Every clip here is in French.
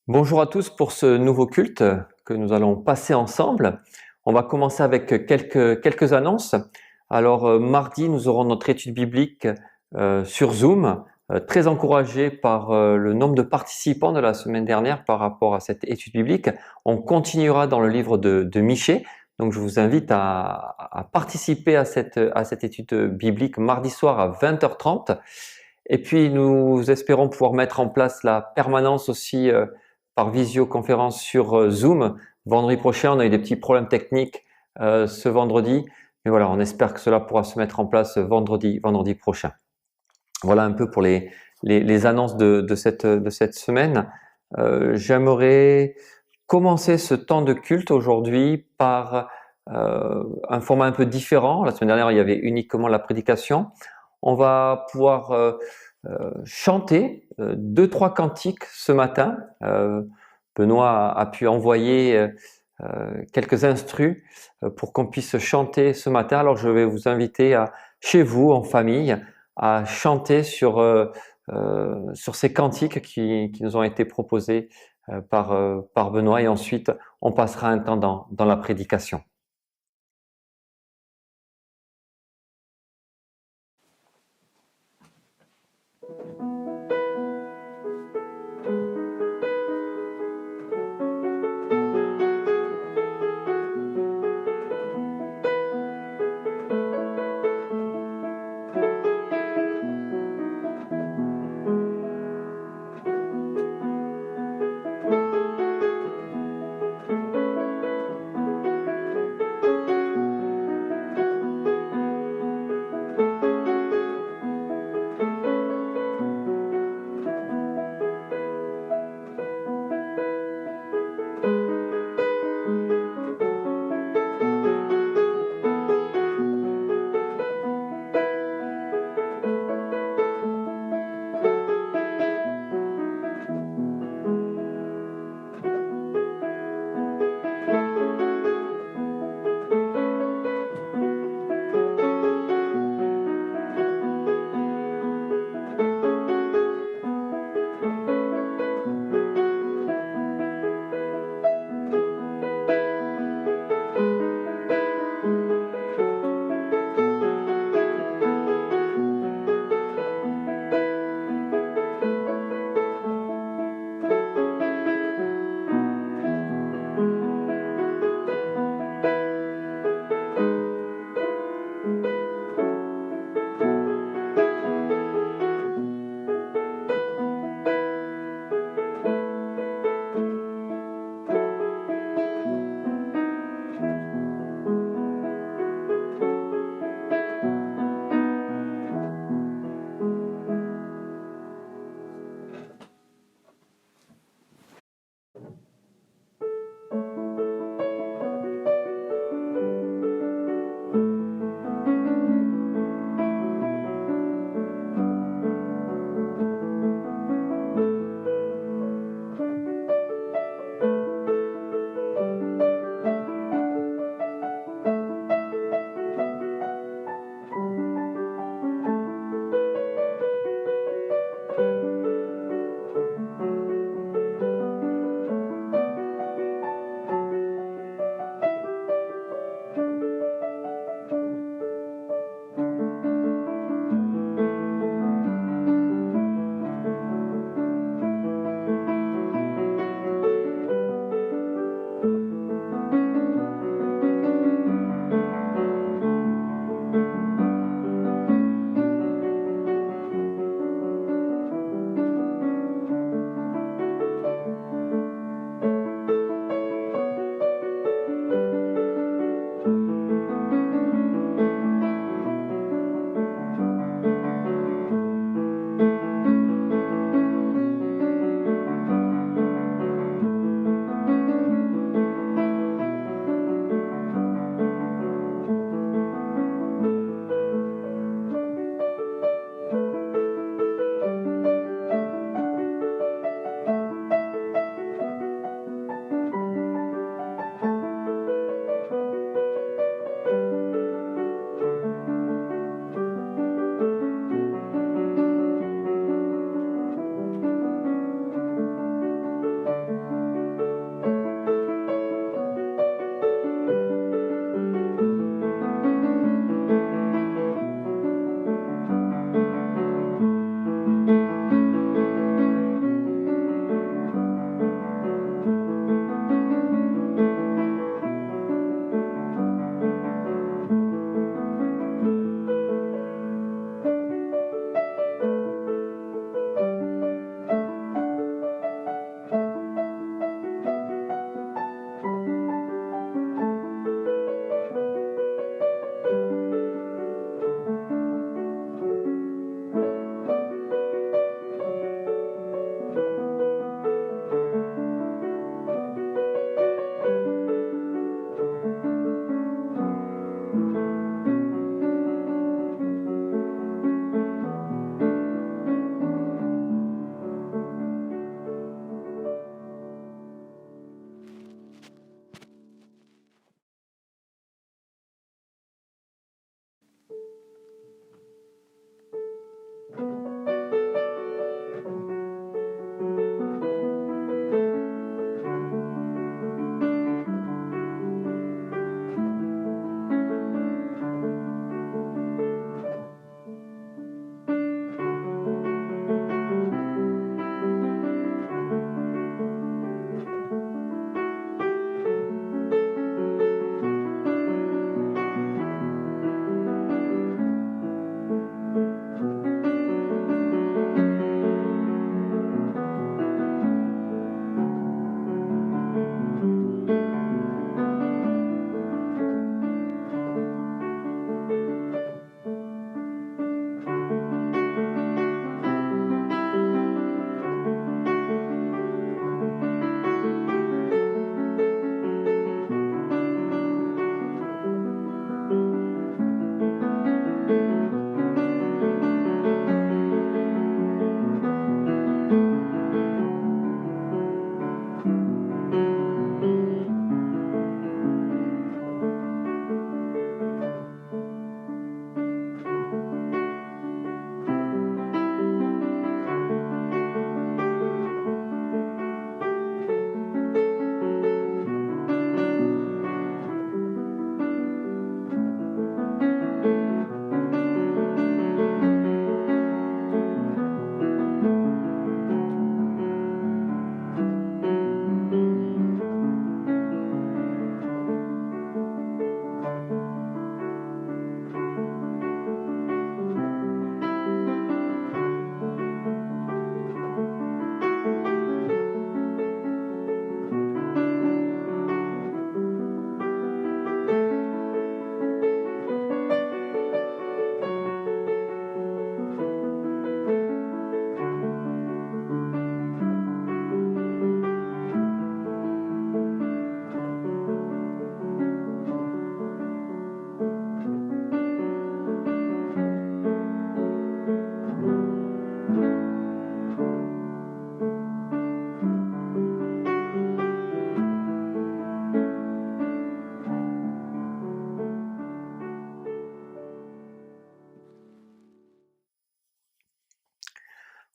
Bonjour à tous pour ce nouveau culte que nous allons passer ensemble. On va commencer avec quelques annonces. Alors mardi, nous aurons notre étude biblique sur Zoom, très encouragé par le nombre de participants de la semaine dernière par rapport à cette étude biblique. On continuera dans le livre de Michée, donc je vous invite à participer à cette étude biblique mardi soir à 20h30. Et puis nous espérons pouvoir mettre en place la permanence aussi par visioconférence sur Zoom. Vendredi prochain, on a eu des petits problèmes techniques ce vendredi, mais voilà, on espère que cela pourra se mettre en place vendredi prochain. Voilà un peu pour les annonces de cette semaine. J'aimerais commencer ce temps de culte aujourd'hui par un format un peu différent. La semaine dernière, il y avait uniquement la prédication. On va pouvoir chanter deux, trois cantiques ce matin. Benoît a pu envoyer quelques instrus pour qu'on puisse chanter ce matin. Alors je vais vous inviter chez vous, en famille, à chanter sur ces cantiques qui nous ont été proposés par Benoît, et ensuite on passera un temps dans la prédication.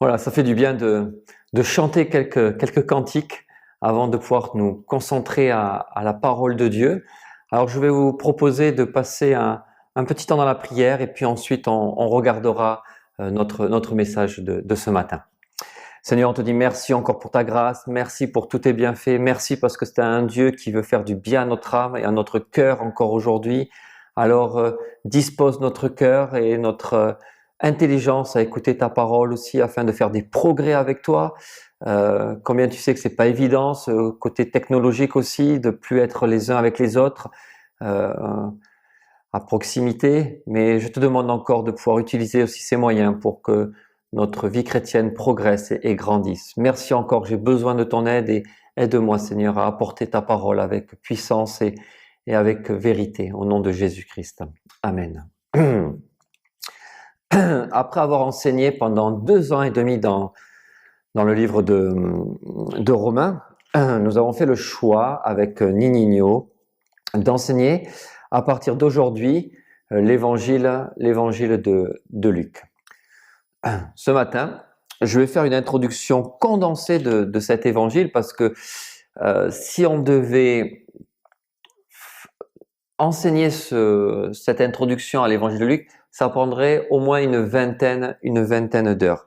Voilà, ça fait du bien de chanter quelques cantiques avant de pouvoir nous concentrer à la parole de Dieu. Alors, je vais vous proposer de passer un petit temps dans la prière et puis ensuite on regardera notre message de ce matin. Seigneur, on te dit merci encore pour ta grâce, merci pour tous tes bienfaits, merci parce que c'est un Dieu qui veut faire du bien à notre âme et à notre cœur encore aujourd'hui. Alors, dispose notre cœur et notre intelligence à écouter ta parole aussi afin de faire des progrès avec toi. Combien tu sais que c'est pas évident, ce côté technologique aussi, de plus être les uns avec les autres euh, à proximité, mais je te demande encore de pouvoir utiliser aussi ces moyens pour que notre vie chrétienne progresse et grandisse. Merci encore, j'ai besoin de ton aide et aide-moi Seigneur à apporter ta parole avec puissance et avec vérité au nom de Jésus-Christ. Amen. Après avoir enseigné pendant 2 ans et demi dans le livre de Romains, nous avons fait le choix avec Nininho d'enseigner à partir d'aujourd'hui l'évangile de Luc. Ce matin, je vais faire une introduction condensée de cet évangile parce que si on devait enseigner cette introduction à l'évangile de Luc, ça prendrait au moins une vingtaine d'heures.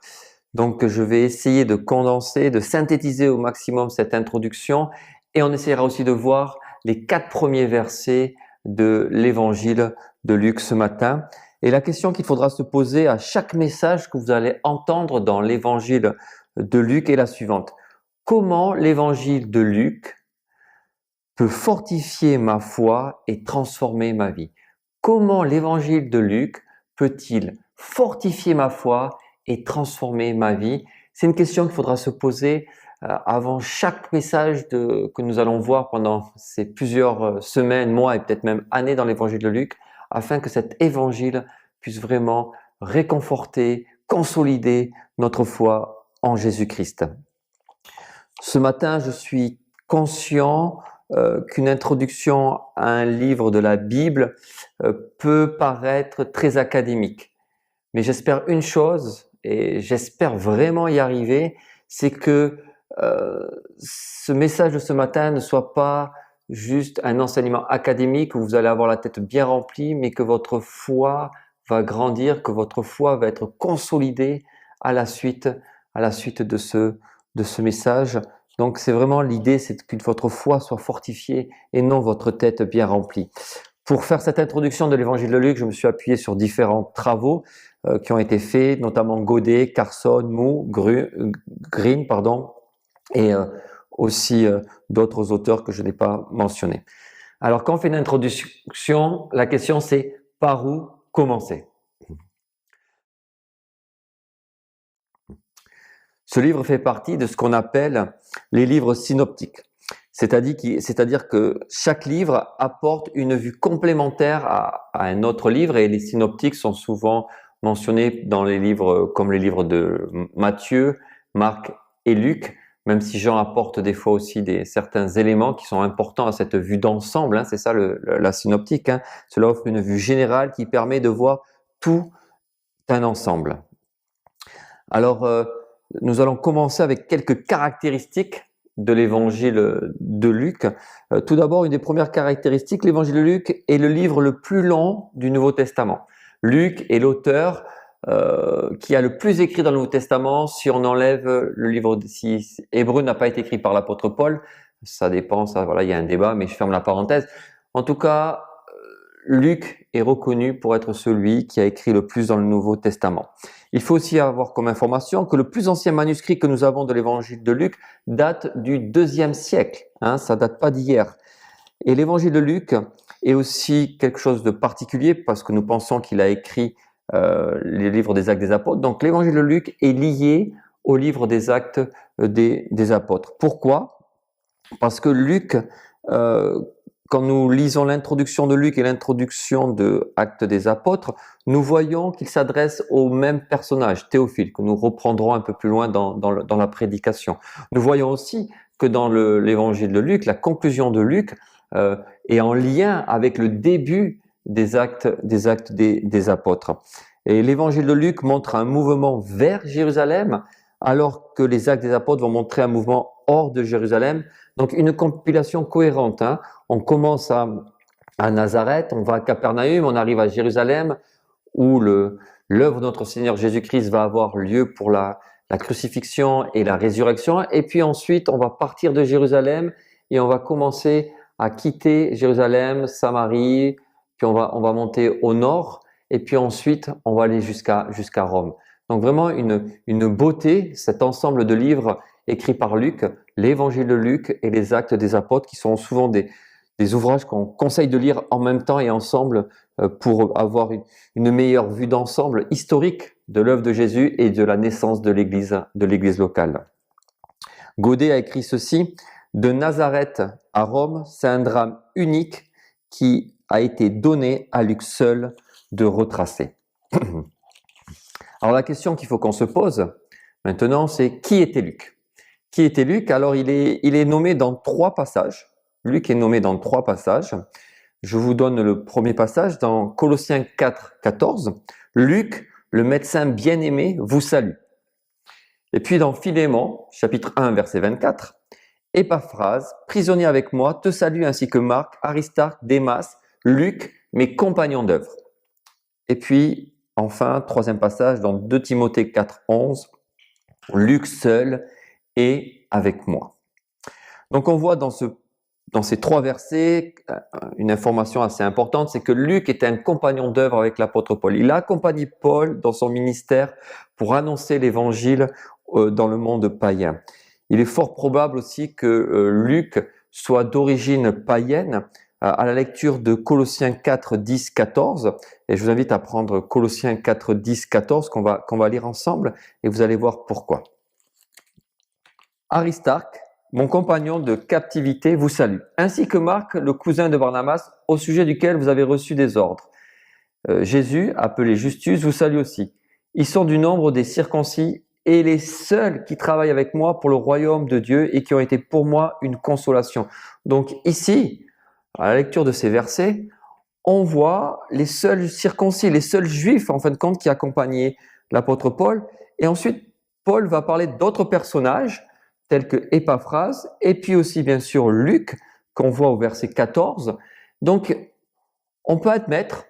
Donc je vais essayer de condenser, de synthétiser au maximum cette introduction et on essaiera aussi de voir les 4 premiers versets de l'évangile de Luc ce matin. Et la question qu'il faudra se poser à chaque message que vous allez entendre dans l'évangile de Luc est la suivante. Comment l'évangile de Luc peut fortifier ma foi et transformer ma vie? Comment l'évangile de Luc peut-il fortifier ma foi et transformer ma vie? C'est une question qu'il faudra se poser avant chaque message que nous allons voir pendant ces plusieurs semaines, mois et peut-être même années dans l'évangile de Luc, afin que cet évangile puisse vraiment réconforter, consolider notre foi en Jésus-Christ. Ce matin, je suis conscient qu'une introduction à un livre de la Bible peut paraître très académique. Mais j'espère une chose, et j'espère vraiment y arriver, c'est que ce message de ce matin ne soit pas juste un enseignement académique où vous allez avoir la tête bien remplie, mais que votre foi va grandir, que votre foi va être consolidée à la suite de ce message. Donc c'est vraiment l'idée, c'est que votre foi soit fortifiée et non votre tête bien remplie. Pour faire cette introduction de l'évangile de Luc, je me suis appuyé sur différents travaux qui ont été faits, notamment Godet, Carson, Mou, Green, et aussi d'autres auteurs que je n'ai pas mentionnés. Alors quand on fait une introduction, la question c'est par où commencer? Ce livre fait partie de ce qu'on appelle les livres synoptiques. C'est-à-dire que chaque livre apporte une vue complémentaire à un autre livre et les synoptiques sont souvent mentionnés dans les livres comme les livres de Matthieu, Marc et Luc, même si Jean apporte des fois aussi certains éléments qui sont importants à cette vue d'ensemble, c'est ça la synoptique. Cela offre une vue générale qui permet de voir tout un ensemble. Alors, nous allons commencer avec quelques caractéristiques de l'évangile de Luc. Tout d'abord, une des premières caractéristiques, l'évangile de Luc est le livre le plus long du Nouveau Testament. Luc est l'auteur qui a le plus écrit dans le Nouveau Testament. Si on enlève le livre, si Hébreu n'a pas été écrit par l'apôtre Paul, ça dépend, il y a un débat, mais je ferme la parenthèse. En tout cas, Luc est reconnu pour être celui qui a écrit le plus dans le Nouveau Testament. Il faut aussi avoir comme information que le plus ancien manuscrit que nous avons de l'évangile de Luc date du IIe siècle. Ça date pas d'hier. Et l'évangile de Luc est aussi quelque chose de particulier parce que nous pensons qu'il a écrit les livres des Actes des Apôtres. Donc l'évangile de Luc est lié au livre des Actes des Apôtres. Pourquoi? Parce que Luc, quand nous lisons l'introduction de Luc et l'introduction de Actes des Apôtres, nous voyons qu'il s'adresse au même personnage, Théophile, que nous reprendrons un peu plus loin dans la prédication. Nous voyons aussi que dans l'évangile de Luc, la conclusion de Luc est en lien avec le début des Actes des Apôtres. Et l'évangile de Luc montre un mouvement vers Jérusalem alors que les Actes des Apôtres vont montrer un mouvement hors de Jérusalem. Donc une compilation cohérente. On commence à Nazareth, on va à Capernaum, on arrive à Jérusalem, où l'œuvre de notre Seigneur Jésus-Christ va avoir lieu pour la crucifixion et la résurrection. Et puis ensuite, on va partir de Jérusalem et on va commencer à quitter Jérusalem, Samarie, puis on va monter au nord, et puis ensuite, on va aller jusqu'à Rome. Donc vraiment une beauté, cet ensemble de livres écrits par Luc, l'évangile de Luc et les Actes des Apôtres, qui sont souvent des ouvrages qu'on conseille de lire en même temps et ensemble pour avoir une meilleure vue d'ensemble historique de l'œuvre de Jésus et de la naissance de l'Église locale. Godet a écrit ceci: « De Nazareth à Rome, c'est un drame unique qui a été donné à Luc seul de retracer. » Alors la question qu'il faut qu'on se pose maintenant, c'est qui était Luc? Qui était Luc? Alors il est nommé dans 3 passages. Luc est nommé dans 3 passages. Je vous donne le premier passage dans Colossiens 4, 14. Luc, le médecin bien-aimé, vous salue. Et puis dans Philémon, chapitre 1, verset 24, Épaphrase, prisonnier avec moi, te salue ainsi que Marc, Aristarque, Démas, Luc, mes compagnons d'œuvre. Et puis enfin, 3e passage dans 2 Timothée 4, 11, Luc seul est avec moi. Donc on voit dans ces 3 versets, une information assez importante, c'est que Luc était un compagnon d'œuvre avec l'apôtre Paul. Il a accompagné Paul dans son ministère pour annoncer l'évangile dans le monde païen. Il est fort probable aussi que Luc soit d'origine païenne. À la lecture de Colossiens 4, 10, 14, et je vous invite à prendre Colossiens 4, 10, 14 qu'on va lire ensemble, et vous allez voir pourquoi. Aristarque, mon compagnon de captivité, vous salue, ainsi que Marc, le cousin de Barnabas, au sujet duquel vous avez reçu des ordres. Jésus, appelé Justus, vous salue aussi. Ils sont du nombre des circoncis et les seuls qui travaillent avec moi pour le royaume de Dieu et qui ont été pour moi une consolation. Donc ici, à la lecture de ces versets, on voit les seuls circoncis, les seuls juifs en fin de compte qui accompagnaient l'apôtre Paul. Et ensuite, Paul va parler d'autres personnages tels que Épaphrase et puis aussi bien sûr Luc qu'on voit au verset 14. Donc, on peut admettre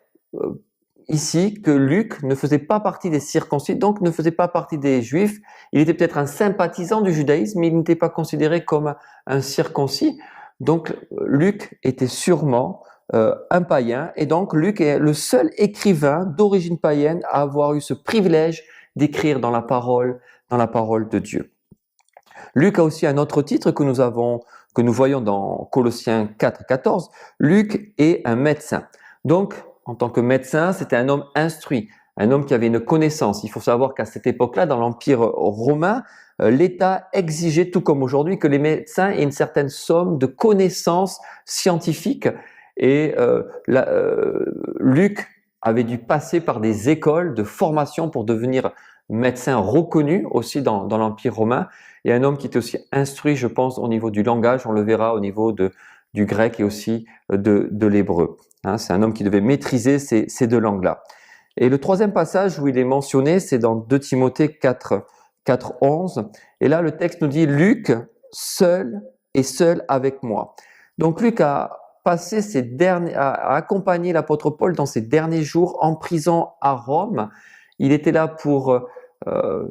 ici que Luc ne faisait pas partie des circoncis, donc ne faisait pas partie des juifs. Il était peut-être un sympathisant du judaïsme, mais il n'était pas considéré comme un circoncis. Donc Luc était sûrement un païen, et donc Luc est le seul écrivain d'origine païenne à avoir eu ce privilège d'écrire dans la parole de Dieu. Luc a aussi un autre titre que nous voyons dans Colossiens 4, 14. Luc est un médecin. Donc, en tant que médecin, c'était un homme instruit, un homme qui avait une connaissance. Il faut savoir qu'à cette époque-là, dans l'Empire romain, l'État exigeait, tout comme aujourd'hui, que les médecins aient une certaine somme de connaissances scientifiques. Et Luc avait dû passer par des écoles de formation pour devenir médecin reconnu aussi dans l'Empire romain. Et un homme qui était aussi instruit, je pense, au niveau du langage, on le verra au niveau du grec et aussi de l'hébreu. C'est un homme qui devait maîtriser ces 2 langues-là. Et le 3e passage où il est mentionné, c'est dans 2 Timothée 4, 11. Et là, le texte nous dit « Luc, seul avec moi ». Donc Luc a accompagné l'apôtre Paul dans ses derniers jours en prison à Rome. Il était là pour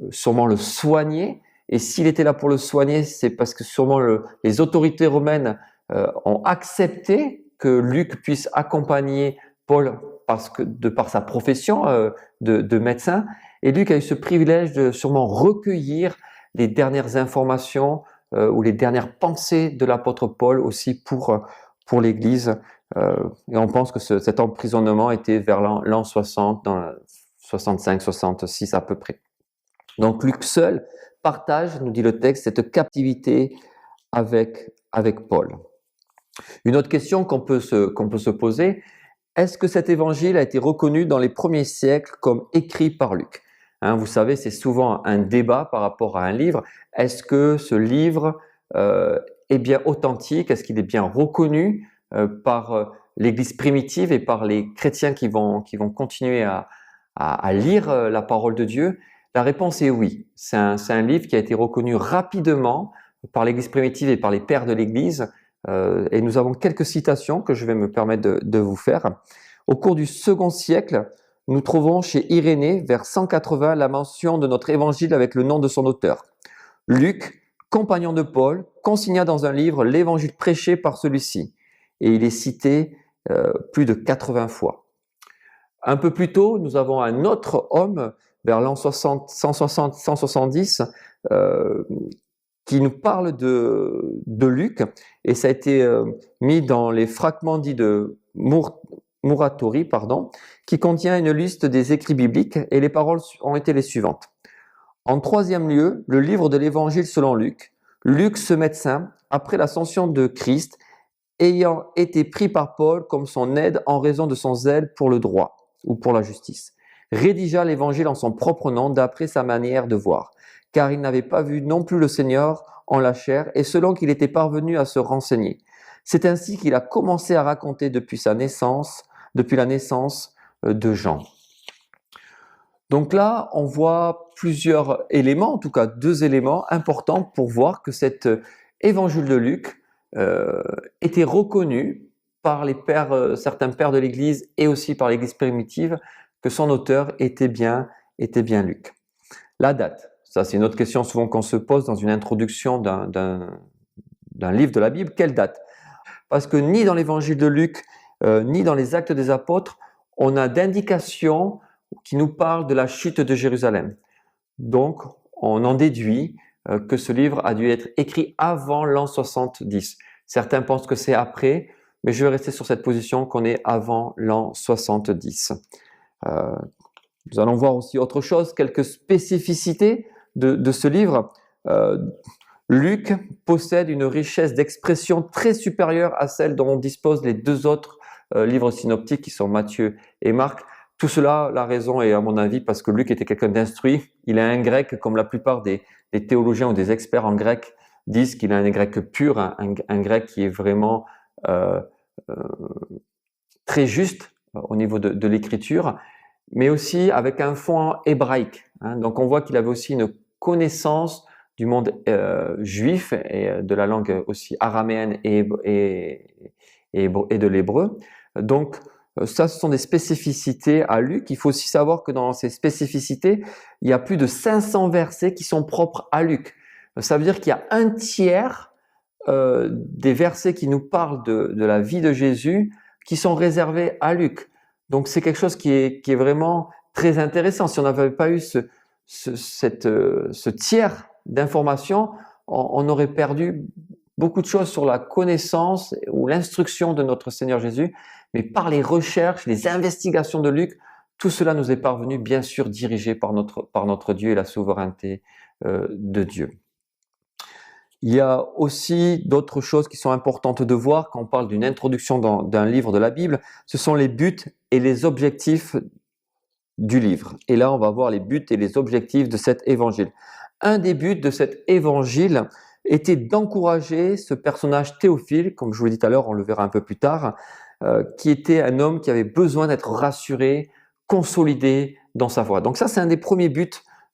sûrement le soigner. Et s'il était là pour le soigner, c'est parce que sûrement les autorités romaines ont accepté que Luc puisse accompagner Paul de par sa profession de médecin. Et Luc a eu ce privilège de sûrement recueillir les dernières informations ou les dernières pensées de l'apôtre Paul aussi pour l'Église. Et on pense que cet emprisonnement était vers l'an 60, dans 65, 66 à peu près. Donc Luc seul partage, nous dit le texte, cette captivité avec Paul. Une autre question qu'on peut se poser, est-ce que cet évangile a été reconnu dans les premiers siècles comme écrit par Luc? Vous savez, c'est souvent un débat par rapport à un livre. Est-ce que ce livre est bien authentique? Est-ce qu'il est bien reconnu par l'Église primitive et par les chrétiens qui vont continuer à lire la parole de Dieu? La réponse est oui. C'est un livre qui a été reconnu rapidement par l'Église primitive et par les pères de l'Église. Et nous avons quelques citations que je vais me permettre de vous faire. Au cours du second siècle, nous trouvons chez Irénée, vers 180, la mention de notre évangile avec le nom de son auteur. Luc, compagnon de Paul, consigna dans un livre l'évangile prêché par celui-ci. Et il est cité plus de 80 fois. Un peu plus tôt, nous avons un autre homme, vers l'an 170, qui nous parle de Luc, et ça a été mis dans les fragments dits de Muratori, qui contient une liste des écrits bibliques, et les paroles ont été les suivantes. En troisième lieu, le livre de l'Évangile selon Luc. Luc, ce médecin, après l'ascension de Christ, ayant été pris par Paul comme son aide en raison de son zèle pour le droit ou pour la justice, rédigea l'Évangile en son propre nom d'après sa manière de voir, car il n'avait pas vu non plus le Seigneur en la chair et selon qu'il était parvenu à se renseigner. C'est ainsi qu'il a commencé à raconter depuis la naissance de Jean. Donc là, on voit plusieurs éléments, en tout cas 2 éléments importants pour voir que cet évangile de Luc était reconnu par les pères, certains pères de l'Église et aussi par l'Église primitive, que son auteur était bien Luc. La date, ça c'est une autre question souvent qu'on se pose dans une introduction d'un livre de la Bible. Quelle date? Parce que ni dans l'évangile de Luc, ni dans les Actes des Apôtres, on a d'indications qui nous parlent de la chute de Jérusalem. Donc, on en déduit que ce livre a dû être écrit avant l'an 70. Certains pensent que c'est après, mais je vais rester sur cette position qu'on est avant l'an 70. Nous allons voir aussi autre chose, quelques spécificités de ce livre. Luc possède une richesse d'expression très supérieure à celle dont disposent les 2 autres livres synoptiques qui sont Matthieu et Marc. Tout cela, la raison est à mon avis parce que Luc était quelqu'un d'instruit. Il a un grec, comme la plupart des théologiens ou des experts en grec disent qu'il a un grec pur, un grec qui est vraiment très juste au niveau de l'écriture, mais aussi avec un fond hébraïque. Donc on voit qu'il avait aussi une connaissance du monde juif et de la langue aussi araméenne et de l'hébreu. Donc ça, ce sont des spécificités à Luc. Il faut aussi savoir que dans ces spécificités, il y a plus de 500 versets qui sont propres à Luc. Ça veut dire qu'il y a un tiers des versets qui nous parlent de la vie de Jésus qui sont réservés à Luc. Donc c'est quelque chose qui est vraiment très intéressant. Si on n'avait pas eu ce tiers d'informations, on aurait perdu beaucoup de choses sur la connaissance ou l'instruction de notre Seigneur Jésus, mais par les recherches, les investigations de Luc, tout cela nous est parvenu, bien sûr, dirigé par notre Dieu et la souveraineté de Dieu. Il y a aussi d'autres choses qui sont importantes de voir quand on parle d'une introduction d'un livre de la Bible, ce sont les buts et les objectifs du livre. Et là, on va voir les buts et les objectifs de cet évangile. Un des buts de cet évangile était d'encourager ce personnage Théophile, comme je vous l'ai dit tout à l'heure, on le verra un peu plus tard, qui était un homme qui avait besoin d'être rassuré, consolidé dans sa foi. Donc ça, c'est un des premiers buts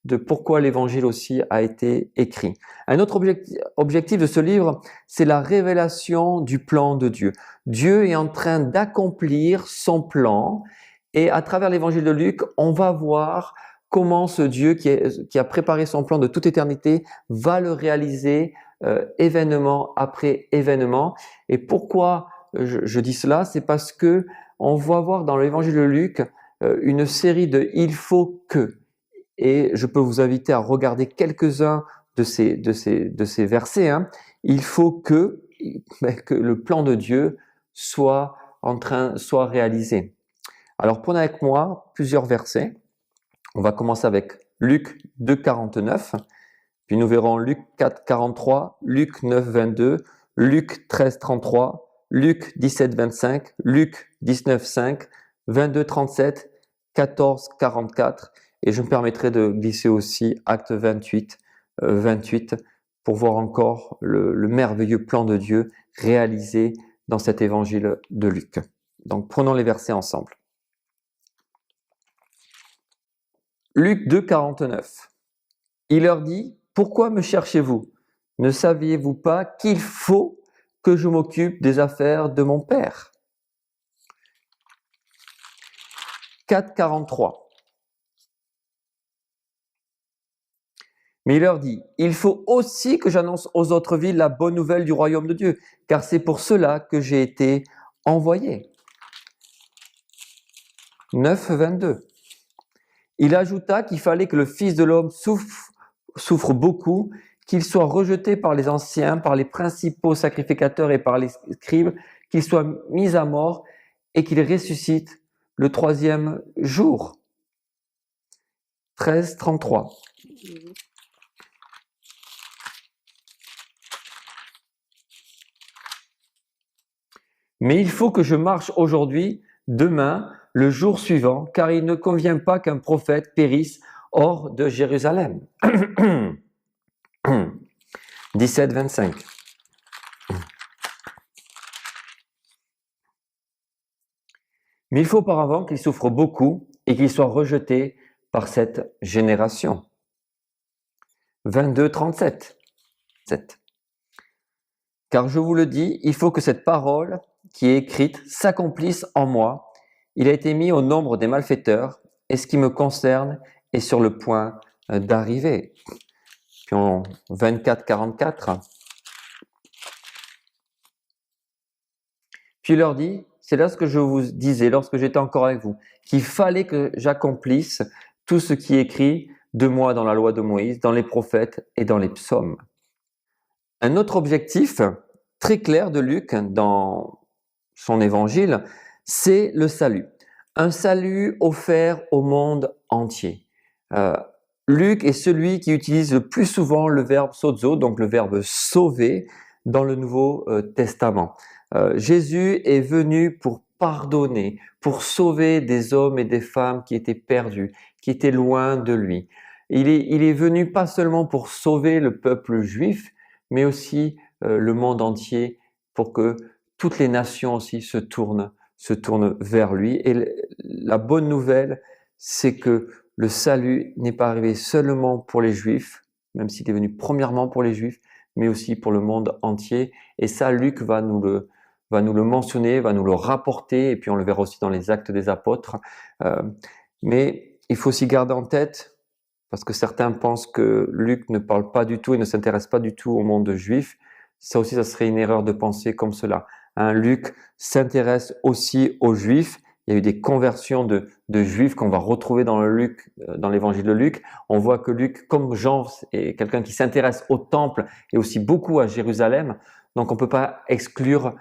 de pourquoi l'évangile aussi a été écrit. Un autre objectif de ce livre, c'est la révélation du plan de Dieu. Dieu est en train d'accomplir son plan et à travers l'évangile de Luc, on va voir comment ce Dieu qui a préparé son plan de toute éternité va le réaliser événement après événement. Et pourquoi je dis cela? C'est parce que on va voir dans l'évangile de Luc une série de « il faut que ». Et je peux vous inviter à regarder quelques-uns de ces versets. Il faut que le plan de Dieu soit réalisé. Alors prenez avec moi plusieurs versets. On va commencer avec Luc 2, 49, puis nous verrons Luc 4, 43, Luc 9, 22, Luc 13, 33, Luc 17, 25, Luc 19, 5, 22, 37, 14, 44, et je me permettrai de glisser aussi Acte 28, 28, pour voir encore le merveilleux plan de Dieu réalisé dans cet évangile de Luc. Donc prenons les versets ensemble. Luc 2, 49. Il leur dit, « Pourquoi me cherchez-vous? Ne saviez-vous pas qu'il faut que je m'occupe des affaires de mon Père ?» 4, 43. Mais il leur dit, « Il faut aussi que j'annonce aux autres villes la bonne nouvelle du royaume de Dieu, car c'est pour cela que j'ai été envoyé. » 9, 22. Il ajouta qu'il fallait que le Fils de l'homme souffre beaucoup, qu'il soit rejeté par les anciens, par les principaux sacrificateurs et par les scribes, qu'il soit mis à mort et qu'il ressuscite le troisième jour. 13, 33. Mais il faut que je marche aujourd'hui, demain, le jour suivant, car il ne convient pas qu'un prophète périsse hors de Jérusalem. 17, 25. Mais il faut auparavant qu'il souffre beaucoup et qu'il soit rejeté par cette génération. 22, 37. 7. Car je vous le dis, il faut que cette parole qui est écrite s'accomplisse en moi. Il a été mis au nombre des malfaiteurs, et ce qui me concerne est sur le point d'arriver. Puis en 24, 44. Puis il leur dit, c'est là ce que je vous disais lorsque j'étais encore avec vous, qu'il fallait que j'accomplisse tout ce qui est écrit de moi dans la loi de Moïse, dans les prophètes et dans les psaumes. Un autre objectif très clair de Luc dans son évangile, c'est le salut. Un salut offert au monde entier. Luc est celui qui utilise le plus souvent le verbe sozo, donc le verbe sauver, dans le Nouveau Testament. Jésus est venu pour pardonner, pour sauver des hommes et des femmes qui étaient perdus, qui étaient loin de lui. Il est venu pas seulement pour sauver le peuple juif, mais aussi le monde entier, pour que toutes les nations aussi se tournent vers lui. Et la bonne nouvelle, c'est que le salut n'est pas arrivé seulement pour les Juifs, même s'il est venu premièrement pour les Juifs, mais aussi pour le monde entier. Et ça, Luc va nous le mentionner, va nous le rapporter, et puis on le verra aussi dans les Actes des Apôtres. Mais il faut aussi garder en tête, parce que certains pensent que Luc ne parle pas du tout et ne s'intéresse pas du tout au monde juif. Ça aussi, ça serait une erreur de penser comme cela. Luc s'intéresse aussi aux Juifs. Il y a eu des conversions de Juifs qu'on va retrouver dans l'évangile de Luc. On voit que Luc, comme Jean, est quelqu'un qui s'intéresse au temple et aussi beaucoup à Jérusalem. Donc on ne peut pas exclure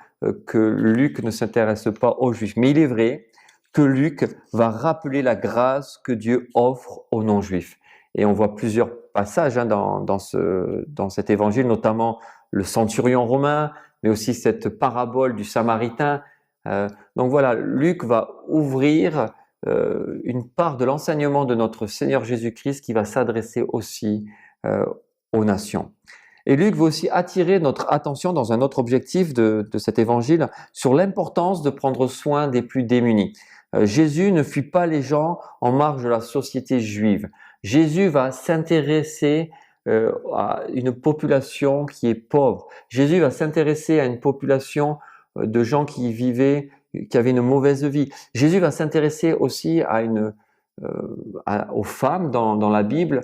que Luc ne s'intéresse pas aux Juifs. Mais il est vrai que Luc va rappeler la grâce que Dieu offre aux non-Juifs. Et on voit plusieurs passages dans cet évangile, notamment le centurion romain, mais aussi cette parabole du Samaritain. Donc voilà, Luc va ouvrir une part de l'enseignement de notre Seigneur Jésus-Christ qui va s'adresser aussi aux nations. Et Luc veut aussi attirer notre attention dans un autre objectif de cet évangile sur l'importance de prendre soin des plus démunis. Jésus ne fuit pas les gens en marge de la société juive. Jésus va s'intéresser à une population qui est pauvre. Jésus va s'intéresser à une population de gens qui avaient une mauvaise vie. Jésus va s'intéresser aussi aux femmes dans la Bible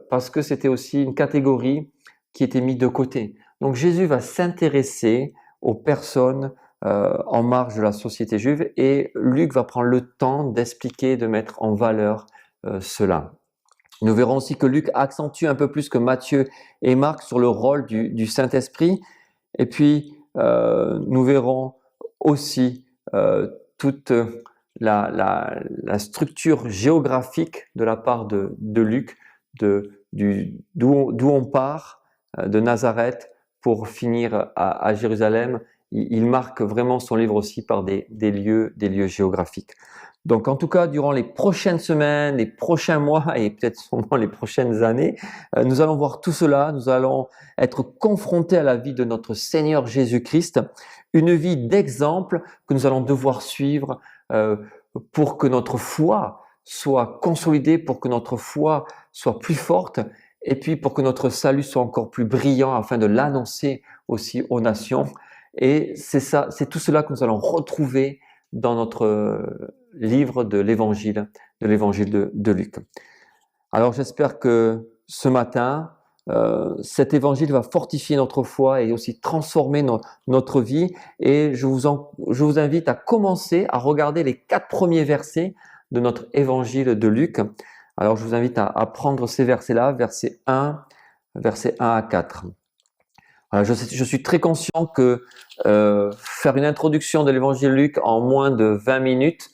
parce que c'était aussi une catégorie qui était mise de côté. Donc Jésus va s'intéresser aux personnes en marge de la société juive et Luc va prendre le temps d'expliquer, de mettre en valeur cela. Nous verrons aussi que Luc accentue un peu plus que Matthieu et Marc sur le rôle du Saint-Esprit. Et puis, nous verrons aussi toute la structure géographique de la part de Luc, d'où on part, de Nazareth, pour finir à Jérusalem. Il marque vraiment son livre aussi par des lieux géographiques. Donc en tout cas, durant les prochaines semaines, les prochains mois et peut-être sûrement les prochaines années, nous allons voir tout cela, nous allons être confrontés à la vie de notre Seigneur Jésus-Christ, une vie d'exemple que nous allons devoir suivre pour que notre foi soit consolidée, pour que notre foi soit plus forte et puis pour que notre salut soit encore plus brillant afin de l'annoncer aussi aux nations. Et c'est ça, c'est tout cela que nous allons retrouver dans notre livre de l'évangile de Luc. Alors j'espère que ce matin, cet évangile va fortifier notre foi et aussi transformer notre vie. Et je vous invite à commencer à regarder les 4 premiers versets de notre évangile de Luc. Alors je vous invite à prendre ces versets-là, versets 1 à 4. Alors, je suis très conscient que faire une introduction de l'évangile de Luc en moins de 20 minutes,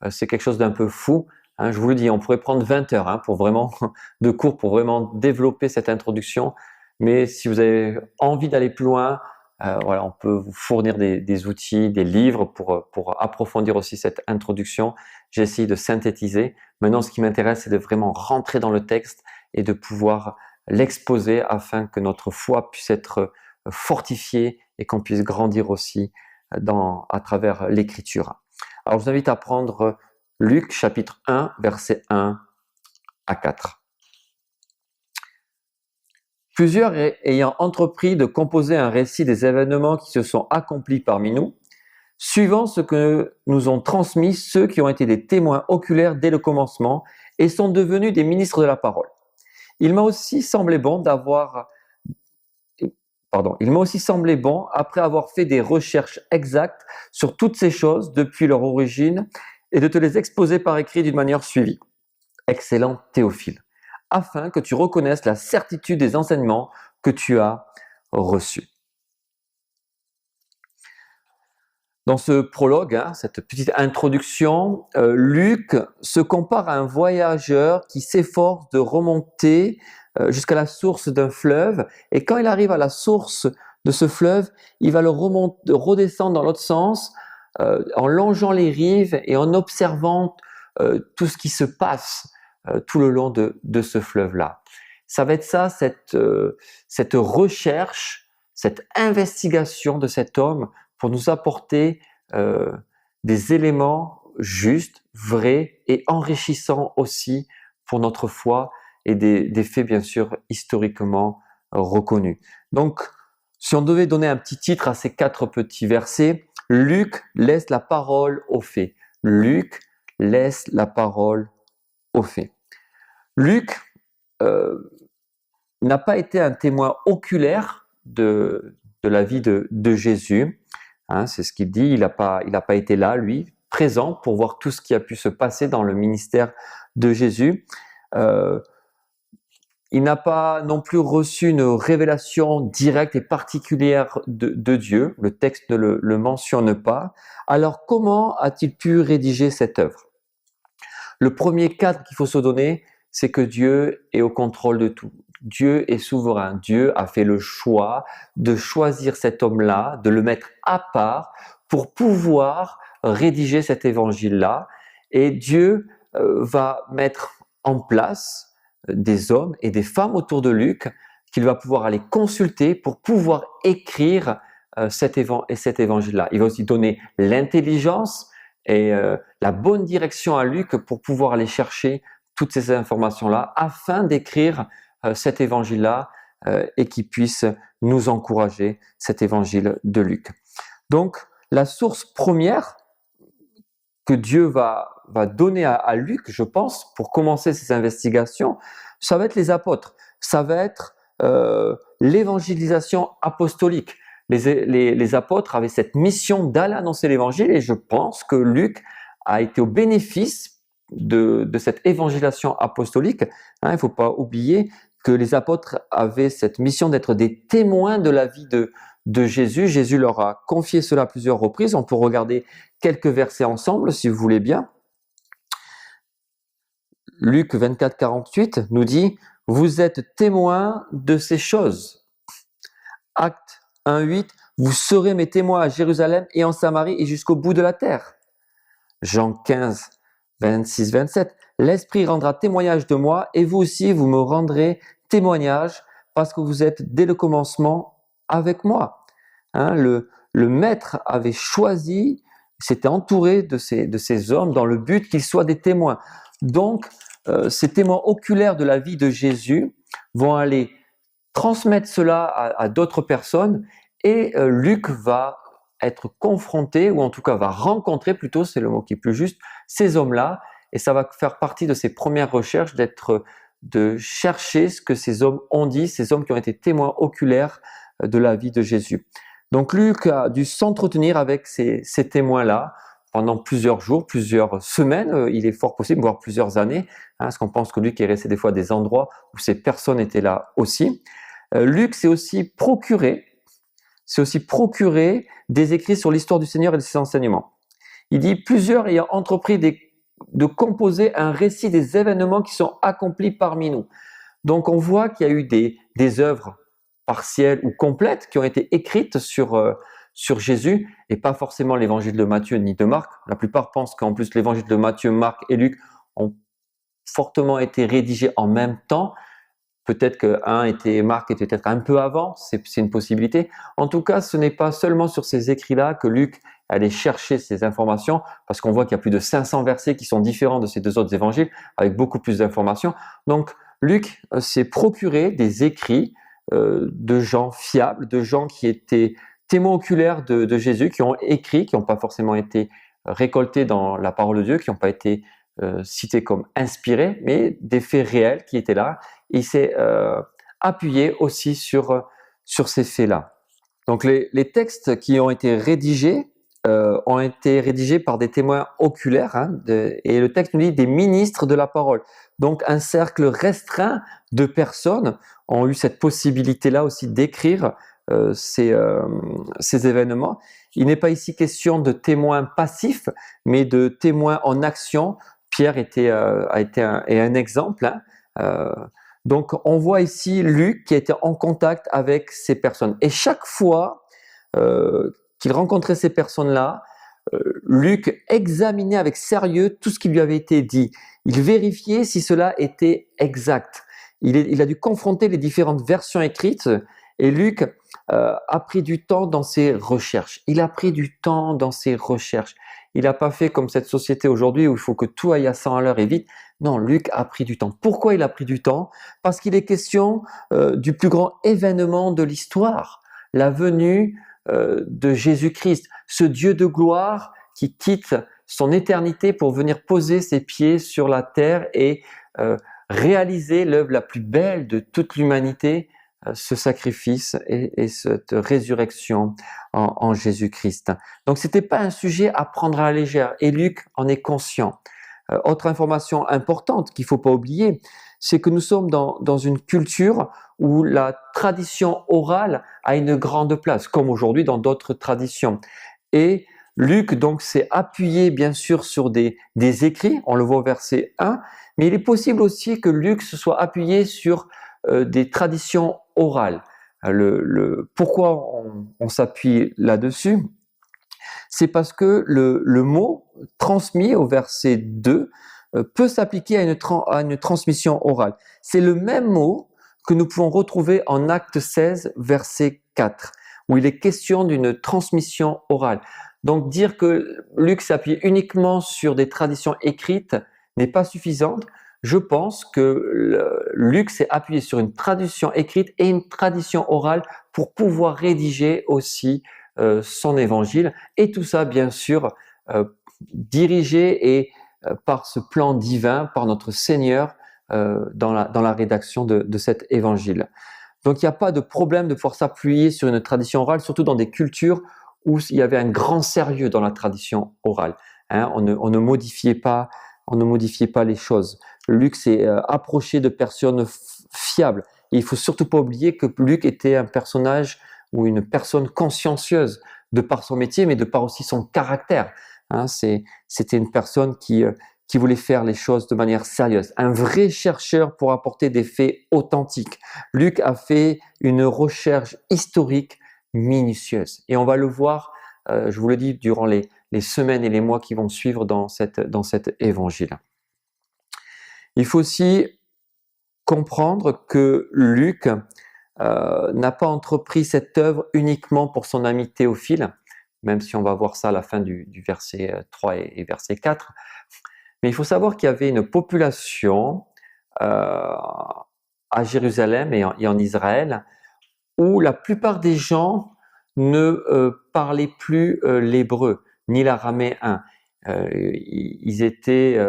c'est quelque chose d'un peu fou. Hein, je vous le dis, on pourrait prendre 20 heures pour vraiment de cours pour vraiment développer cette introduction. Mais si vous avez envie d'aller plus loin, voilà, on peut vous fournir des outils, des livres pour approfondir aussi cette introduction. J'ai essayé de synthétiser. Maintenant, ce qui m'intéresse, c'est de vraiment rentrer dans le texte et de pouvoir l'exposer afin que notre foi puisse être fortifiée et qu'on puisse grandir aussi à travers l'écriture. Alors, je vous invite à prendre Luc chapitre 1, versets 1 à 4. Plusieurs ayant entrepris de composer un récit des événements qui se sont accomplis parmi nous, suivant ce que nous ont transmis ceux qui ont été des témoins oculaires dès le commencement et sont devenus des ministres de la parole. Il m'a aussi semblé bon, après avoir fait des recherches exactes sur toutes ces choses depuis leur origine, et de te les exposer par écrit d'une manière suivie. Excellent Théophile, afin que tu reconnaisses la certitude des enseignements que tu as reçus. Dans ce prologue, cette petite introduction, Luc se compare à un voyageur qui s'efforce de remonter jusqu'à la source d'un fleuve, et quand il arrive à la source de ce fleuve, il va redescendre dans l'autre sens, en longeant les rives et en observant tout ce qui se passe tout le long de ce fleuve-là. Ça va être ça, cette recherche, cette investigation de cet homme pour nous apporter des éléments justes, vrais et enrichissants aussi pour notre foi et des faits bien sûr historiquement reconnus. Donc, si on devait donner un petit titre à ces 4 petits versets, Luc laisse la parole aux faits. Luc laisse la parole aux faits. Luc n'a pas été un témoin oculaire de la vie de Jésus. C'est ce qu'il dit, il n'a pas été là, lui, présent pour voir tout ce qui a pu se passer dans le ministère de Jésus. Il n'a pas non plus reçu une révélation directe et particulière de Dieu. Le texte ne le mentionne pas. Alors comment a-t-il pu rédiger cette œuvre? Le premier cadre qu'il faut se donner, c'est que Dieu est au contrôle de tout. Dieu est souverain. Dieu a fait le choix de choisir cet homme-là, de le mettre à part pour pouvoir rédiger cet évangile-là. Et Dieu va mettre en place des hommes et des femmes autour de Luc qu'il va pouvoir aller consulter pour pouvoir écrire cet évangile-là. Il va aussi donner l'intelligence et la bonne direction à Luc pour pouvoir aller chercher toutes ces informations-là afin d'écrire cet évangile-là et qui puisse nous encourager, cet évangile de Luc. Donc, la source première que Dieu va donner à Luc, je pense, pour commencer ses investigations, ça va être les apôtres. Ça va être l'évangélisation apostolique. Les apôtres avaient cette mission d'aller annoncer l'évangile et je pense que Luc a été au bénéfice de cette évangélisation apostolique. Il ne faut pas oublier que les apôtres avaient cette mission d'être des témoins de la vie de Jésus. Jésus leur a confié cela à plusieurs reprises. On peut regarder quelques versets ensemble si vous voulez bien. Luc 24, 48 nous dit « Vous êtes témoins de ces choses ». Acte 1, 8 « Vous serez mes témoins à Jérusalem et en Samarie et jusqu'au bout de la terre ». Jean 15, 26, 27 « L'Esprit rendra témoignage de moi et vous aussi vous me rendrez témoignage parce que vous êtes dès le commencement avec moi. » Le Maître avait choisi, s'était entouré de ces hommes dans le but qu'ils soient des témoins. Donc, ces témoins oculaires de la vie de Jésus vont aller transmettre cela à d'autres personnes et Luc va être confronté, ou en tout cas va rencontrer plutôt, c'est le mot qui est plus juste, ces hommes-là, et ça va faire partie de ses premières recherches de chercher ce que ces hommes ont dit, ces hommes qui ont été témoins oculaires de la vie de Jésus. Donc Luc a dû s'entretenir avec ces témoins-là pendant plusieurs jours, plusieurs semaines, il est fort possible, voire plusieurs années, parce qu'on pense que Luc est resté des fois à des endroits où ces personnes étaient là aussi. Luc s'est aussi procuré des écrits sur l'histoire du Seigneur et de ses enseignements. Il dit « Plusieurs ayant entrepris de composer un récit des événements qui sont accomplis parmi nous ». Donc on voit qu'il y a eu des œuvres partielles ou complètes qui ont été écrites sur Jésus, et pas forcément l'évangile de Matthieu ni de Marc. La plupart pensent qu'en plus l'évangile de Matthieu, Marc et Luc ont fortement été rédigés en même temps. Peut-être que Marc était peut-être un peu avant, c'est une possibilité. En tout cas, ce n'est pas seulement sur ces écrits-là que Luc allait chercher ces informations, parce qu'on voit qu'il y a plus de 500 versets qui sont différents de ces deux autres évangiles, avec beaucoup plus d'informations. Donc, Luc s'est procuré des écrits de gens fiables, de gens qui étaient témoins oculaires de Jésus, qui ont écrit, qui n'ont pas forcément été récoltés dans la parole de Dieu, qui n'ont pas été cités comme inspirés, mais des faits réels qui étaient là. Il s'est appuyé aussi sur ces faits-là. Donc les textes qui ont été rédigés par des témoins oculaires, et le texte nous dit des ministres de la parole. Donc un cercle restreint de personnes ont eu cette possibilité-là aussi d'écrire ces événements. Il n'est pas ici question de témoins passifs, mais de témoins en action. Pierre a été un exemple. Donc on voit ici Luc qui était en contact avec ces personnes. Et chaque fois qu'il rencontrait ces personnes-là, Luc examinait avec sérieux tout ce qui lui avait été dit. Il vérifiait si cela était exact. Il a dû confronter les différentes versions écrites, et Luc a pris du temps dans ses recherches. Il n'a pas fait comme cette société aujourd'hui où il faut que tout aille à 100 à l'heure et vite. Non, Luc a pris du temps. Pourquoi il a pris du temps? Parce qu'il est question du plus grand événement de l'histoire, la venue de Jésus-Christ, ce Dieu de gloire qui quitte son éternité pour venir poser ses pieds sur la terre et réaliser l'œuvre la plus belle de toute l'humanité, ce sacrifice et cette résurrection en Jésus-Christ. Donc c'était pas un sujet à prendre à la légère, et Luc en est conscient. Autre information importante qu'il faut pas oublier, c'est que nous sommes dans une culture où la tradition orale a une grande place, comme aujourd'hui dans d'autres traditions. Et Luc donc s'est appuyé bien sûr sur des écrits, on le voit au verset 1, mais il est possible aussi que Luc se soit appuyé sur des traditions orales. Pourquoi on s'appuie là-dessus? C'est parce que le mot transmis au verset 2 peut s'appliquer à une transmission orale. C'est le même mot que nous pouvons retrouver en Acte 16, verset 4, où il est question d'une transmission orale. Donc dire que Luc s'appuie uniquement sur des traditions écrites n'est pas suffisant. Je pense que Luc s'est appuyé sur une tradition écrite et une tradition orale pour pouvoir rédiger aussi son évangile, et tout ça bien sûr dirigé et par ce plan divin, par notre Seigneur dans la rédaction de cet évangile. Donc il n'y a pas de problème de pouvoir s'appuyer sur une tradition orale, surtout dans des cultures où il y avait un grand sérieux dans la tradition orale. On ne modifiait pas les choses. Luc s'est approché de personnes fiables. Et il faut surtout pas oublier que Luc était un personnage ou une personne consciencieuse de par son métier, mais de par aussi son caractère. C'était une personne qui voulait faire les choses de manière sérieuse, un vrai chercheur pour apporter des faits authentiques. Luc a fait une recherche historique minutieuse, et on va le voir, je vous le dis, durant les semaines et les mois qui vont suivre dans cet évangile. Il faut aussi comprendre que Luc n'a pas entrepris cette œuvre uniquement pour son ami Théophile, même si on va voir ça à la fin du verset 3 et verset 4. Mais il faut savoir qu'il y avait une population à Jérusalem et en Israël où la plupart des gens ne parlaient plus l'hébreu ni l'araméen. Ils étaient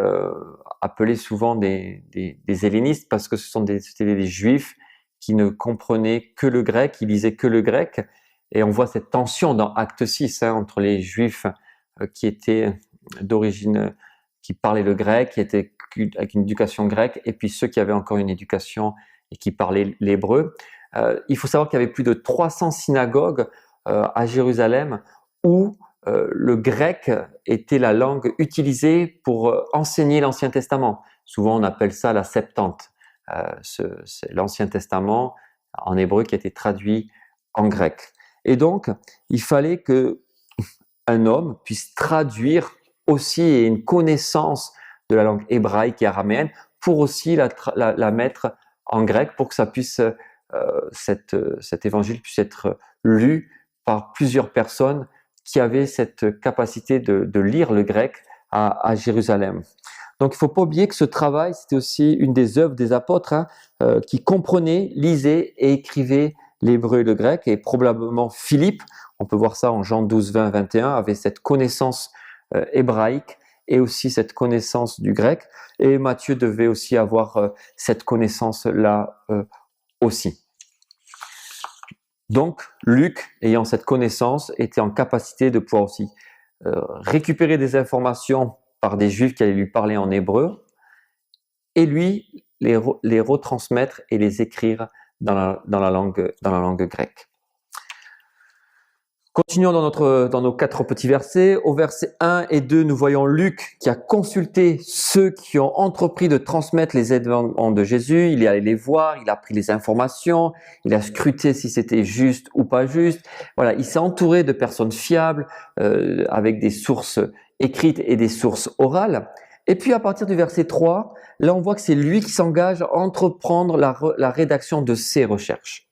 appelés souvent des hellénistes parce que c'était des juifs qui ne comprenaient que le grec, ils lisaient que le grec. Et on voit cette tension dans Acte 6 entre les juifs qui étaient d'origine, qui parlaient le grec, qui étaient avec une éducation grecque, et puis ceux qui avaient encore une éducation et qui parlaient l'hébreu. Il faut savoir qu'il y avait plus de 300 synagogues à Jérusalem où le grec était la langue utilisée pour enseigner l'Ancien Testament. Souvent, on appelle ça la Septante. C'est l'Ancien Testament en hébreu qui a été traduit en grec. Et donc, il fallait que un homme puisse traduire aussi et une connaissance de la langue hébraïque et araméenne pour aussi la mettre en grec pour que ça puisse cet évangile puisse être lu par plusieurs personnes qui avaient cette capacité de lire le grec à Jérusalem. Donc il ne faut pas oublier que ce travail, c'était aussi une des œuvres des apôtres qui comprenaient, lisaient et écrivaient l'hébreu et le grec, et probablement Philippe, on peut voir ça en Jean 12, 20, 21, avait cette connaissance hébraïque et aussi cette connaissance du grec, et Matthieu devait aussi avoir cette connaissance-là aussi. Donc, Luc, ayant cette connaissance, était en capacité de pouvoir aussi récupérer des informations par des Juifs qui allaient lui parler en hébreu, et lui les retransmettre et les écrire dans la langue grecque. Continuons dans nos 4 petits versets. Au verset 1 et 2, nous voyons Luc qui a consulté ceux qui ont entrepris de transmettre les événements de Jésus. Il est allé les voir, il a pris les informations, il a scruté si c'était juste ou pas juste. Voilà, il s'est entouré de personnes fiables, avec des sources écrites et des sources orales. Et puis à partir du verset 3, là on voit que c'est lui qui s'engage à entreprendre la rédaction de ses recherches.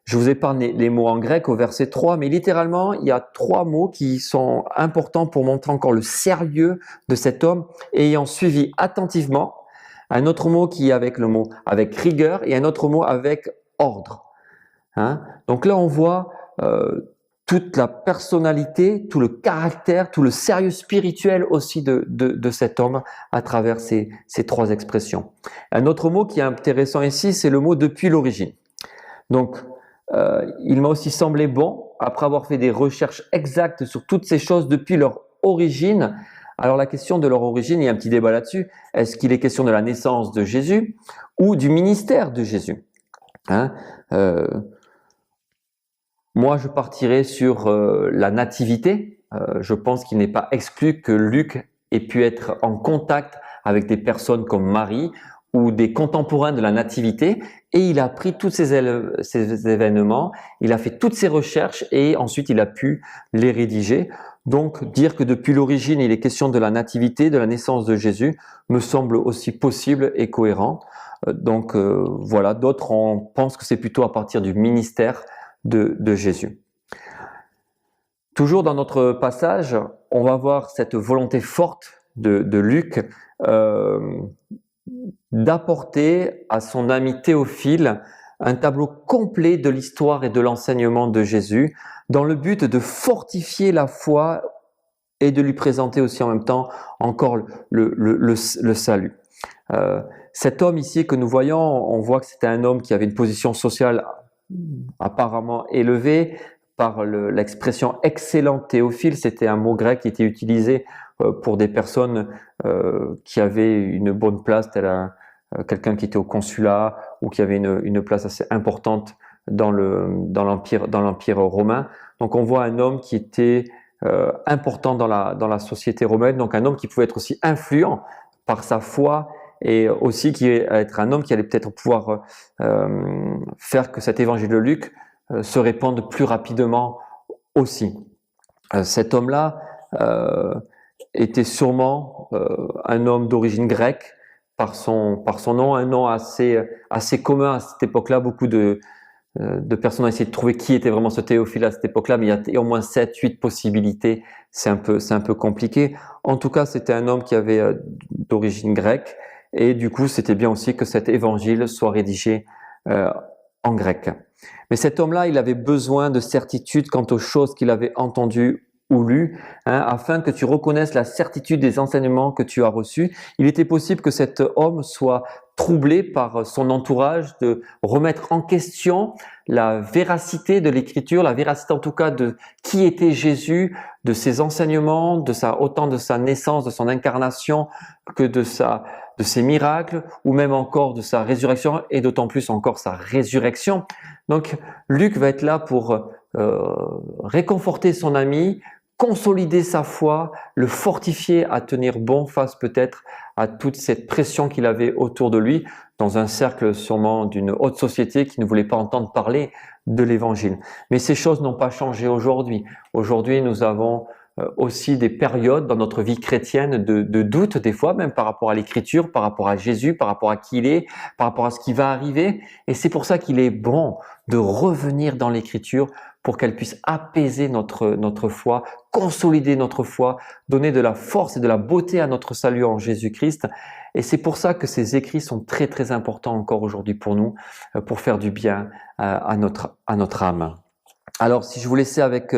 Je vous épargne les mots en grec au verset 3, mais littéralement, il y a 3 mots qui sont importants pour montrer encore le sérieux de cet homme, ayant suivi attentivement, un autre mot qui est avec le mot avec rigueur et un autre mot avec ordre. Donc là, on voit toute la personnalité, tout le caractère, tout le sérieux spirituel aussi de cet homme à travers ces 3 expressions. Un autre mot qui est intéressant ici, c'est le mot « depuis l'origine ». Donc, il m'a aussi semblé bon, après avoir fait des recherches exactes sur toutes ces choses depuis leur origine. Alors la question de leur origine, il y a un petit débat là-dessus. Est-ce qu'il est question de la naissance de Jésus ou du ministère de Jésus? Moi, je partirais sur la nativité. Je pense qu'il n'est pas exclu que Luc ait pu être en contact avec des personnes comme Marie ou des contemporains de la nativité, et il a pris tous ces événements, il a fait toutes ces recherches et ensuite il a pu les rédiger. Donc dire que depuis l'origine il est question de la nativité, de la naissance de Jésus, me semble aussi possible et cohérent. Donc voilà, d'autres pensent que c'est plutôt à partir du ministère de Jésus. Toujours dans notre passage, on va voir cette volonté forte de Luc d'apporter à son ami Théophile un tableau complet de l'histoire et de l'enseignement de Jésus, dans le but de fortifier la foi et de lui présenter aussi en même temps encore le salut. Cet homme ici que nous voyons, on voit que c'était un homme qui avait une position sociale apparemment élevée. Par l'expression « excellent Théophile », c'était un mot grec qui était utilisé pour des personnes qui avaient une bonne place, tel quelqu'un qui était au consulat ou qui avait une place assez importante dans l'empire romain. Donc on voit un homme qui était important dans la société romaine, donc un homme qui pouvait être aussi influent par sa foi et aussi qui allait être un homme qui allait peut-être pouvoir faire que cet évangile de Luc se répande plus rapidement aussi. Cet homme-là était sûrement un homme d'origine grecque par son nom, un nom assez commun à cette époque-là. Beaucoup de de personnes ont essayé de trouver qui était vraiment ce Théophile à cette époque-là, mais il y a au moins 7, 8 possibilités. C'est un peu compliqué. En tout cas, c'était un homme qui avait d'origine grecque, et du coup, c'était bien aussi que cet évangile soit rédigé en grec. Mais cet homme-là, il avait besoin de certitude quant aux choses qu'il avait entendues ou lues, afin que tu reconnaisses la certitude des enseignements que tu as reçus. Il était possible que cet homme soit troublé par son entourage, de remettre en question la véracité de l'écriture, la véracité en tout cas de qui était Jésus, de ses enseignements, autant de sa naissance, de son incarnation, que de ses miracles, ou même encore de sa résurrection, et d'autant plus encore sa résurrection. Donc Luc va être là pour réconforter son ami, consolider sa foi, le fortifier à tenir bon face peut-être à toute cette pression qu'il avait autour de lui, dans un cercle sûrement d'une haute société qui ne voulait pas entendre parler de l'évangile. Mais ces choses n'ont pas changé aujourd'hui. Aujourd'hui, nous avons aussi des périodes dans notre vie chrétienne de doute, des fois même par rapport à l'écriture, par rapport à Jésus, par rapport à qui il est, par rapport à ce qui va arriver. Et c'est pour ça qu'il est bon de revenir dans l'écriture pour qu'elle puisse apaiser notre foi, consolider notre foi, donner de la force et de la beauté à notre salut en Jésus-Christ. Et c'est pour ça que ces écrits sont très très importants encore aujourd'hui pour nous, pour faire du bien à notre âme. Alors, si je vous laissais avec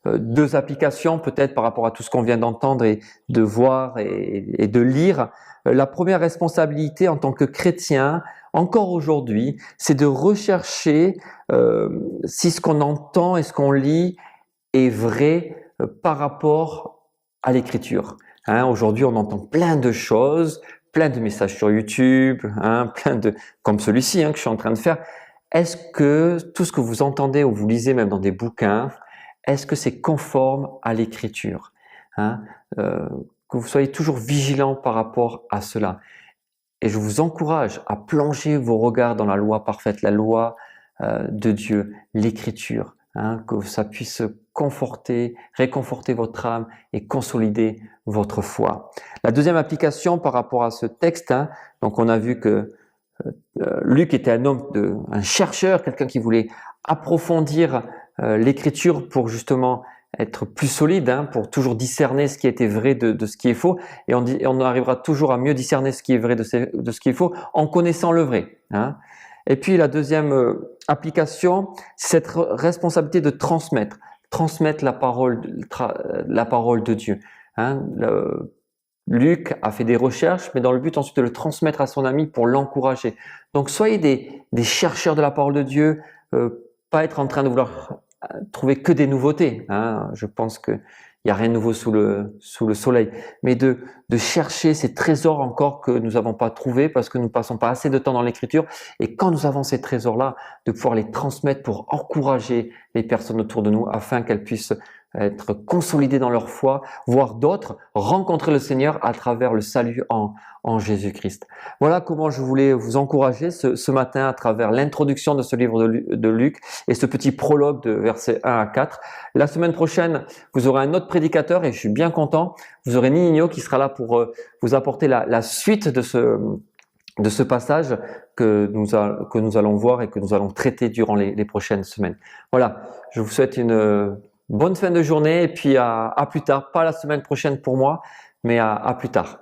deux applications, peut-être par rapport à tout ce qu'on vient d'entendre et de voir et de lire, la première responsabilité en tant que chrétien, encore aujourd'hui, c'est de rechercher si ce qu'on entend et ce qu'on lit est vrai par rapport à l'écriture. Aujourd'hui, on entend plein de choses, plein de messages sur YouTube, comme celui-ci que je suis en train de faire. Est-ce que tout ce que vous entendez ou vous lisez même dans des bouquins, est-ce que c'est conforme à l'écriture, que vous soyez toujours vigilant par rapport à cela. Et je vous encourage à plonger vos regards dans la loi parfaite, la loi de Dieu, l'écriture, que ça puisse conforter, réconforter votre âme et consolider votre foi. La deuxième application par rapport à ce texte, donc on a vu que Luc était un chercheur, quelqu'un qui voulait approfondir l'écriture pour justement être plus solide, pour toujours discerner ce qui était vrai de ce qui est faux. Et on arrivera toujours à mieux discerner ce qui est vrai de ce qui est faux en connaissant le vrai. Et puis la deuxième application, c'est cette responsabilité de transmettre la parole de Dieu. Luc a fait des recherches, mais dans le but ensuite de le transmettre à son ami pour l'encourager. Donc soyez des chercheurs de la parole de Dieu, pas être en train de vouloir trouver que des nouveautés. Je pense qu'il n'y a rien de nouveau sous le soleil, mais de chercher ces trésors encore que nous n'avons pas trouvés parce que nous ne passons pas assez de temps dans l'écriture. Et quand nous avons ces trésors-là, de pouvoir les transmettre pour encourager les personnes autour de nous afin qu'elles puissent être consolidés dans leur foi, voir d'autres rencontrer le Seigneur à travers le salut en Jésus-Christ. Voilà comment je voulais vous encourager ce matin à travers l'introduction de ce livre de Luc et ce petit prologue de versets 1 à 4. La semaine prochaine, vous aurez un autre prédicateur et je suis bien content. Vous aurez Nino qui sera là pour vous apporter la suite de ce passage que nous allons voir et que nous allons traiter durant les prochaines semaines. Voilà, je vous souhaite une bonne fin de journée et puis à plus tard. Pas la semaine prochaine pour moi, mais à plus tard.